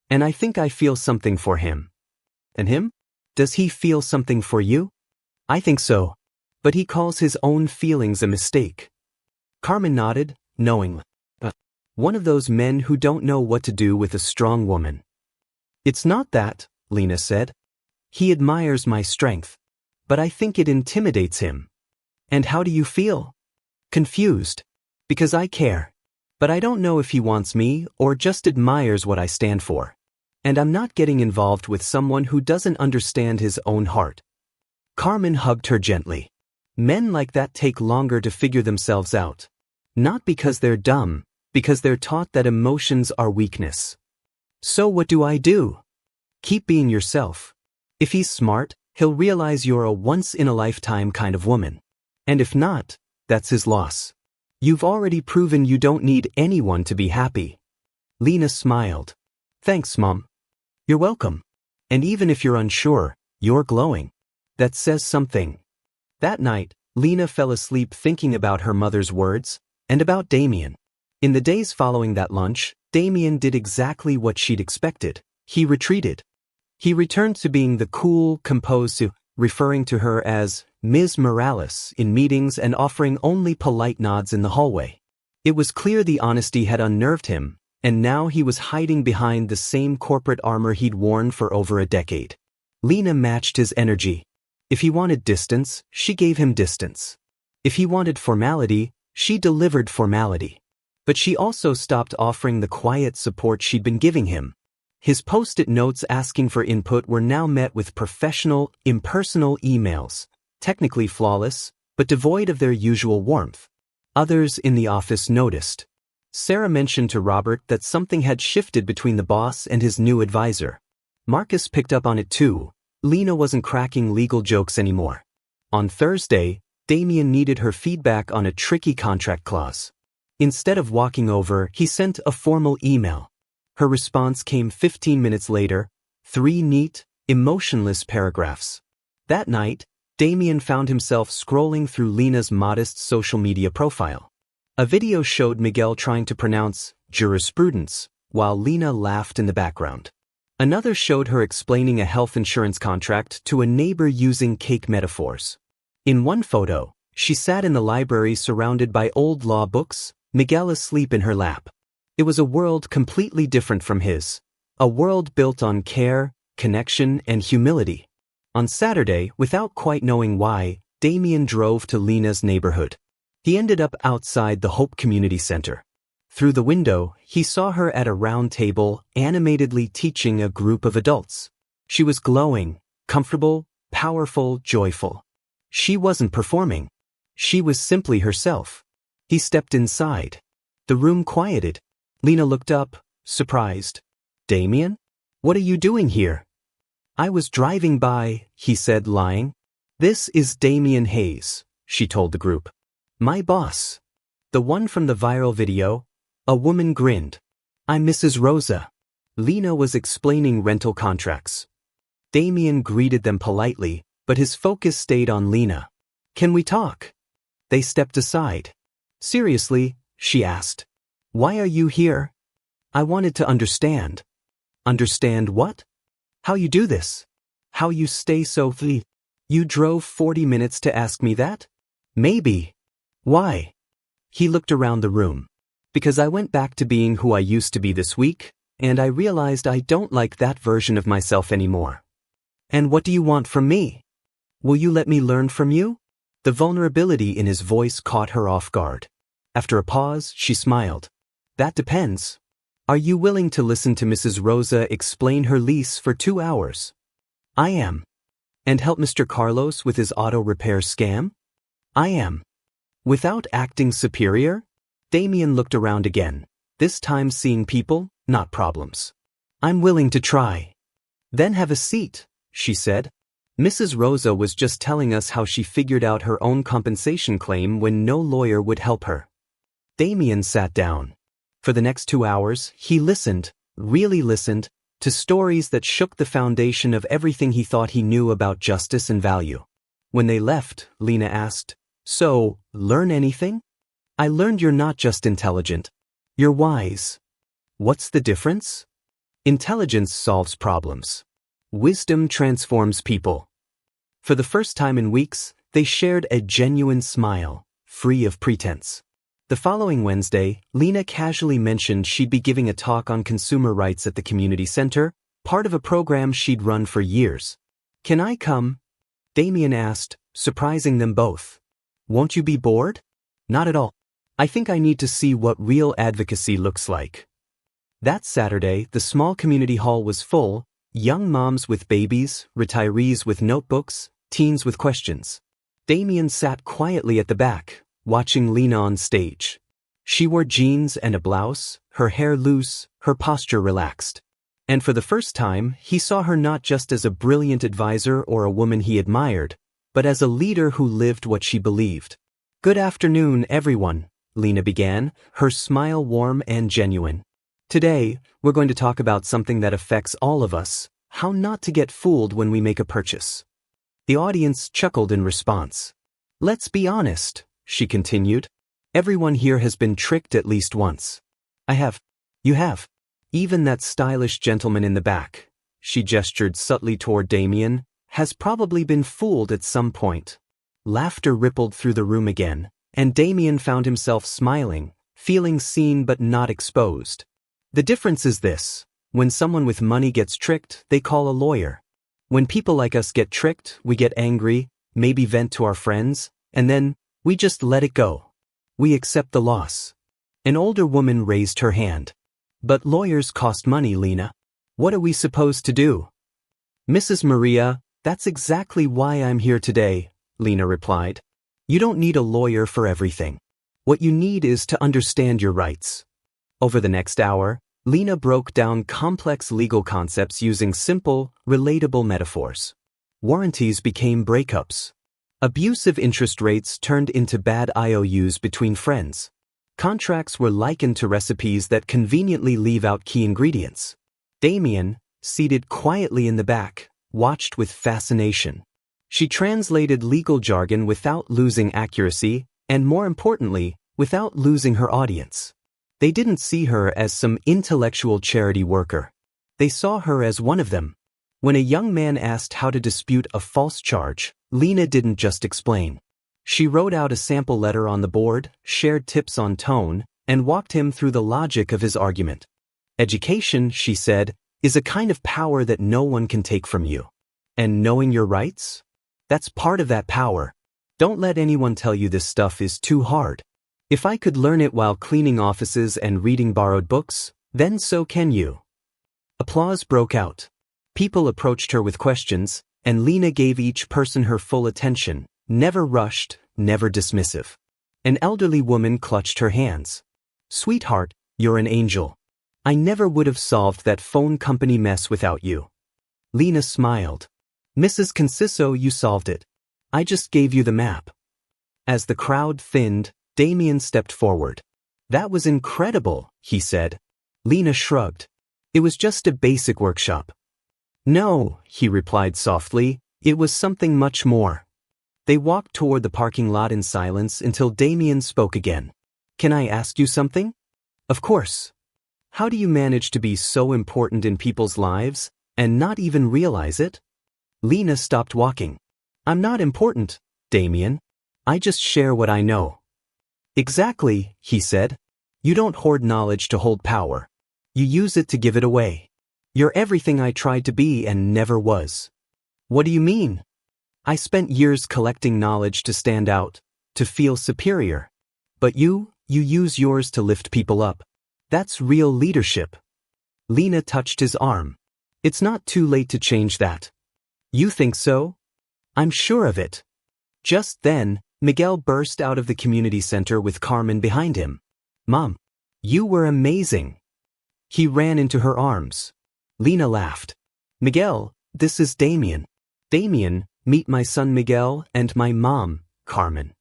And I think I feel something for him. And him? Does he feel something for you? I think so. But he calls his own feelings a mistake. Carmen nodded, knowingly. One of those men who don't know what to do with a strong woman. It's not that, Lena said. He admires my strength. But I think it intimidates him. And how do you feel? Confused. Because I care. But I don't know if he wants me or just admires what I stand for. And I'm not getting involved with someone who doesn't understand his own heart. Carmen hugged her gently. Men like that take longer to figure themselves out. Not because they're dumb, because they're taught that emotions are weakness. So what do I do? Keep being yourself. If he's smart, he'll realize you're a once-in-a-lifetime kind of woman. And if not, that's his loss. You've already proven you don't need anyone to be happy. Lena smiled. Thanks, Mom. You're welcome. And even if you're unsure, you're glowing. That says something. That night, Lena fell asleep thinking about her mother's words, and about Damien. In the days following that lunch, Damien did exactly what she'd expected. He retreated. He returned to being the cool, composed, referring to her as Ms. Morales in meetings and offering only polite nods in the hallway. It was clear the honesty had unnerved him, and now he was hiding behind the same corporate armor he'd worn for over a decade. Lena matched his energy. If he wanted distance, she gave him distance. If he wanted formality, she delivered formality. But she also stopped offering the quiet support she'd been giving him. His post-it notes asking for input were now met with professional, impersonal emails, technically flawless, but devoid of their usual warmth. Others in the office noticed. Sarah mentioned to Robert that something had shifted between the boss and his new advisor. Marcus picked up on it too. Lena wasn't cracking legal jokes anymore. On Thursday, Damien needed her feedback on a tricky contract clause. Instead of walking over, he sent a formal email. Her response came 15 minutes later, 3 neat, emotionless paragraphs. That night, Damien found himself scrolling through Lena's modest social media profile. A video showed Miguel trying to pronounce jurisprudence, while Lena laughed in the background. Another showed her explaining a health insurance contract to a neighbor using cake metaphors. In one photo, she sat in the library surrounded by old law books, Miguel asleep in her lap. It was a world completely different from his, a world built on care, connection, and humility. On Saturday, without quite knowing why, Damien drove to Lena's neighborhood. He ended up outside the Hope Community Center. Through the window, he saw her at a round table, animatedly teaching a group of adults. She was glowing, comfortable, powerful, joyful. She wasn't performing. She was simply herself. He stepped inside. The room quieted. Lena looked up, surprised. Damien? What are you doing here? I was driving by, he said, lying. This is Damien Hayes, she told the group. My boss. The one from the viral video. A woman grinned. I'm Mrs. Rosa. Lena was explaining rental contracts. Damien greeted them politely, but his focus stayed on Lena. Can we talk? They stepped aside. Seriously, she asked. Why are you here? I wanted to understand. Understand what? How you do this? How you stay so free? You drove 40 minutes to ask me that? Maybe. Why? He looked around the room. Because I went back to being who I used to be this week, and I realized I don't like that version of myself anymore. And what do you want from me? Will you let me learn from you? The vulnerability in his voice caught her off guard. After a pause, she smiled. That depends. Are you willing to listen to Mrs. Rosa explain her lease for 2 hours? I am. And help Mr. Carlos with his auto repair scam? I am. Without acting superior? Damien looked around again, this time seeing people, not problems. I'm willing to try. Then have a seat, she said. Mrs. Rosa was just telling us how she figured out her own compensation claim when no lawyer would help her. Damien sat down. For the next 2 hours, he listened, really listened, to stories that shook the foundation of everything he thought he knew about justice and value. When they left, Lena asked, So, learn anything? I learned you're not just intelligent. You're wise. What's the difference? Intelligence solves problems. Wisdom transforms people. For the first time in weeks, they shared a genuine smile, free of pretense. The following Wednesday, Lena casually mentioned she'd be giving a talk on consumer rights at the community center, part of a program she'd run for years. Can I come? Damien asked, surprising them both. Won't you be bored? Not at all. I think I need to see what real advocacy looks like. That Saturday, the small community hall was full, young moms with babies, retirees with notebooks, teens with questions. Damien sat quietly at the back, watching Lena on stage. She wore jeans and a blouse, her hair loose, her posture relaxed. And for the first time, he saw her not just as a brilliant advisor or a woman he admired, but as a leader who lived what she believed. Good afternoon, everyone, Lena began, her smile warm and genuine. Today, we're going to talk about something that affects all of us, how not to get fooled when we make a purchase. The audience chuckled in response. Let's be honest, she continued. Everyone here has been tricked at least once. I have. You have. Even that stylish gentleman in the back, she gestured subtly toward Damien, has probably been fooled at some point. Laughter rippled through the room again, and Damien found himself smiling, feeling seen but not exposed. The difference is this: when someone with money gets tricked, they call a lawyer. When people like us get tricked, we get angry, maybe vent to our friends, and then we just let it go. We accept the loss. An older woman raised her hand. But lawyers cost money, Lena. What are we supposed to do? Mrs. Maria, that's exactly why I'm here today, Lena replied. You don't need a lawyer for everything. What you need is to understand your rights. Over the next hour, Lena broke down complex legal concepts using simple, relatable metaphors. Warranties became breakups. Abusive interest rates turned into bad IOUs between friends. Contracts were likened to recipes that conveniently leave out key ingredients. Damien, seated quietly in the back, watched with fascination. She translated legal jargon without losing accuracy, and more importantly, without losing her audience. They didn't see her as some intellectual charity worker. They saw her as one of them. When a young man asked how to dispute a false charge, Lena didn't just explain. She wrote out a sample letter on the board, shared tips on tone, and walked him through the logic of his argument. Education, she said, is a kind of power that no one can take from you. And knowing your rights? That's part of that power. Don't let anyone tell you this stuff is too hard. If I could learn it while cleaning offices and reading borrowed books, then so can you. Applause broke out. People approached her with questions, and Lena gave each person her full attention, never rushed, never dismissive. An elderly woman clutched her hands. Sweetheart, you're an angel. I never would have solved that phone company mess without you. Lena smiled. Mrs. Conciso, you solved it. I just gave you the map. As the crowd thinned, Damien stepped forward. That was incredible, he said. Lena shrugged. It was just a basic workshop. No, he replied softly, it was something much more. They walked toward the parking lot in silence until Damien spoke again. Can I ask you something? Of course. How do you manage to be so important in people's lives and not even realize it? Lena stopped walking. I'm not important, Damien. I just share what I know. Exactly, he said. You don't hoard knowledge to hold power. You use it to give it away. You're everything I tried to be and never was. What do you mean? I spent years collecting knowledge to stand out, to feel superior. But you use yours to lift people up. That's real leadership. Lena touched his arm. It's not too late to change that. You think so? I'm sure of it. Just then, Miguel burst out of the community center with Carmen behind him. Mom, you were amazing. He ran into her arms. Lena laughed. Miguel, this is Damien. Damien, meet my son Miguel and my mom, Carmen.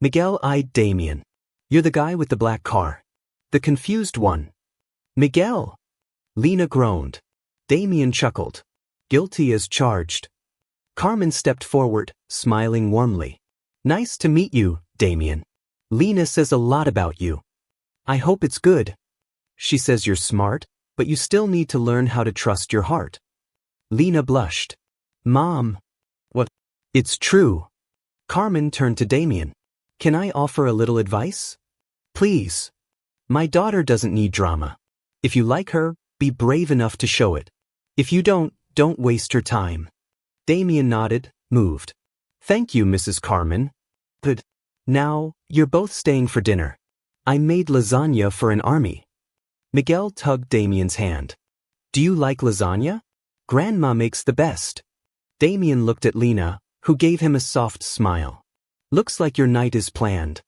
Miguel eyed Damien. You're the guy with the black car. The confused one. Miguel. Lena groaned. Damien chuckled. Guilty as charged. Carmen stepped forward, smiling warmly. Nice to meet you, Damien. Lena says a lot about you. I hope it's good. She says you're smart, but you still need to learn how to trust your heart. Lena blushed. Mom. What? It's true. Carmen turned to Damien. Can I offer a little advice? Please. My daughter doesn't need drama. If you like her, be brave enough to show it. If you don't waste her time. Damien nodded, moved. Thank you, Mrs. Carmen. Good. Now, you're both staying for dinner. I made lasagna for an army. Miguel tugged Damien's hand. Do you like lasagna? Grandma makes the best. Damien looked at Lena, who gave him a soft smile. Looks like your night is planned.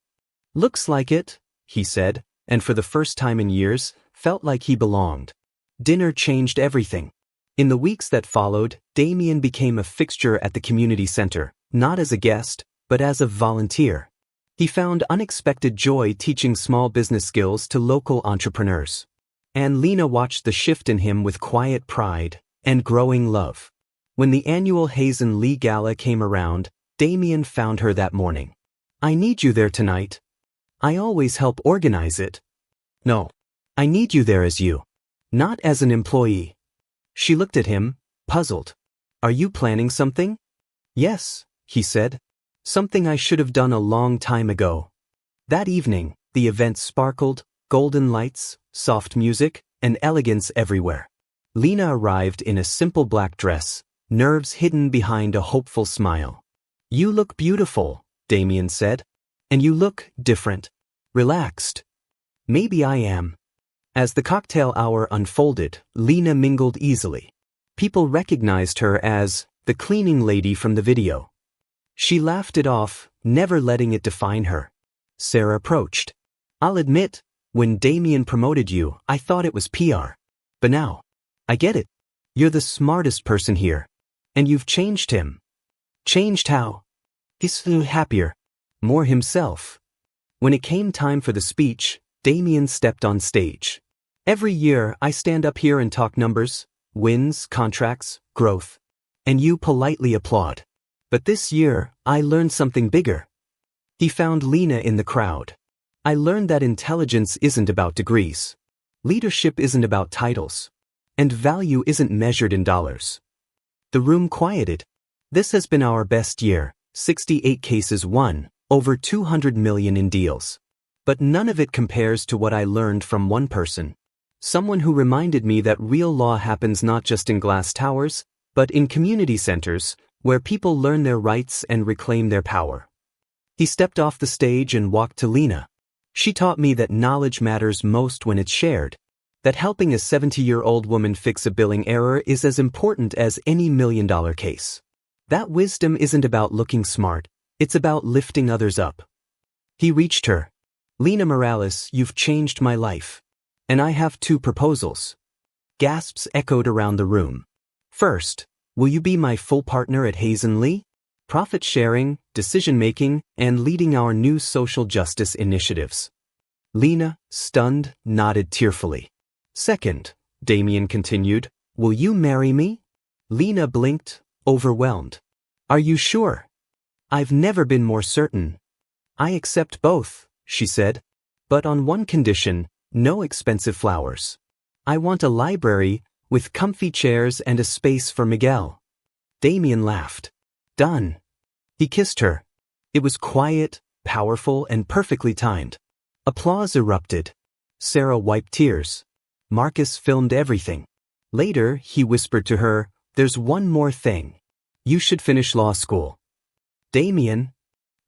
Looks like it, he said, and for the first time in years, felt like he belonged. Dinner changed everything. In the weeks that followed, Damien became a fixture at the community center, not as a guest, but as a volunteer. He found unexpected joy teaching small business skills to local entrepreneurs. and Lena watched the shift in him with quiet pride and growing love. When the annual Hazen Lee Gala came around, Damien found her that morning. "I need you there tonight. I always help organize it." "No. I need you there as you. Not as an employee." She looked at him, puzzled. "Are you planning something?" "Yes," he said. "Something I should have done a long time ago." That evening, the event sparkled, golden lights, soft music, and elegance everywhere. Lena arrived in a simple black dress, nerves hidden behind a hopeful smile. "You look beautiful," Damien said. "And you look different. Relaxed." "Maybe I am." As the cocktail hour unfolded, Lena mingled easily. People recognized her as the cleaning lady from the video. She laughed it off, never letting it define her. Sarah approached. "I'll admit, when Damien promoted you, I thought it was PR. But now, I get it. You're the smartest person here. And you've changed him." "Changed how?" "He's happier. More himself." When it came time for the speech, Damien stepped on stage. "Every year, I stand up here and talk numbers, wins, contracts, growth. And you politely applaud. But this year, I learned something bigger." He found Lena in the crowd. "I learned that intelligence isn't about degrees. Leadership isn't about titles. And value isn't measured in dollars." The room quieted. "This has been our best year, 68 cases won, over 200 million in deals. But none of it compares to what I learned from one person. Someone who reminded me that real law happens not just in glass towers, but in community centers, where people learn their rights and reclaim their power." He stepped off the stage and walked to Lena. "She taught me that knowledge matters most when it's shared. That helping a 70-year-old woman fix a billing error is as important as any million-dollar case. That wisdom isn't about looking smart, it's about lifting others up." He reached her. "Lena Morales, you've changed my life. And I have 2 proposals." Gasps echoed around the room. "First, will you be my full partner at Hazen Lee? Profit sharing, decision-making, and leading our new social justice initiatives." Lena, stunned, nodded tearfully. "Second," Damien continued, "will you marry me?" Lena blinked, overwhelmed. "Are you sure?" "I've never been more certain." "I accept both," she said. "But on one condition, no expensive flowers. I want a library with comfy chairs and a space for Miguel." Damien laughed. "Done." He kissed her. It was quiet, powerful, and perfectly timed. Applause erupted. Sarah wiped tears. Marcus filmed everything. Later, he whispered to her, "There's one more thing. You should finish law school." "Damien,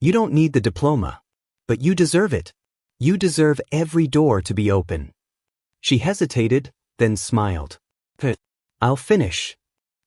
you don't need the diploma. But you deserve it. You deserve every door to be open." She hesitated, then smiled. "I'll finish."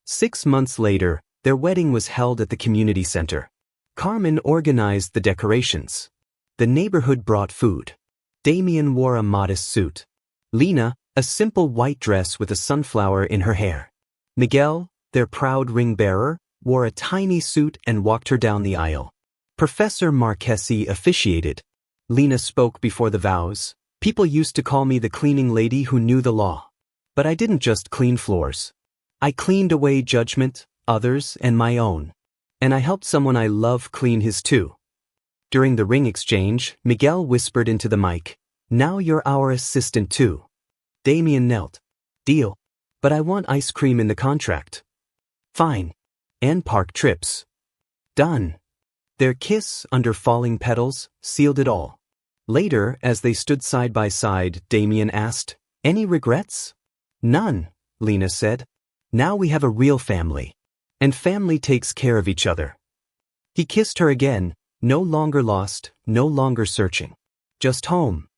6 months later, their wedding was held at the community center. Carmen organized the decorations. The neighborhood brought food. Damien wore a modest suit. Lena, a simple white dress with a sunflower in her hair. Miguel, their proud ring bearer, wore a tiny suit and walked her down the aisle. Professor Marchesi officiated. Lena spoke before the vows. "People used to call me the cleaning lady who knew the law. But I didn't just clean floors. I cleaned away judgment, others, and my own. And I helped someone I love clean his too." During the ring exchange, Miguel whispered into the mic, "Now you're our assistant too." Damien knelt. "Deal. But I want ice cream in the contract." "Fine. And park trips." "Done." Their kiss, under falling petals, sealed it all. Later, as they stood side by side, Damien asked, "Any regrets?" "None," Lena said. "Now we have a real family. And family takes care of each other." He kissed her again, no longer lost, no longer searching. Just home.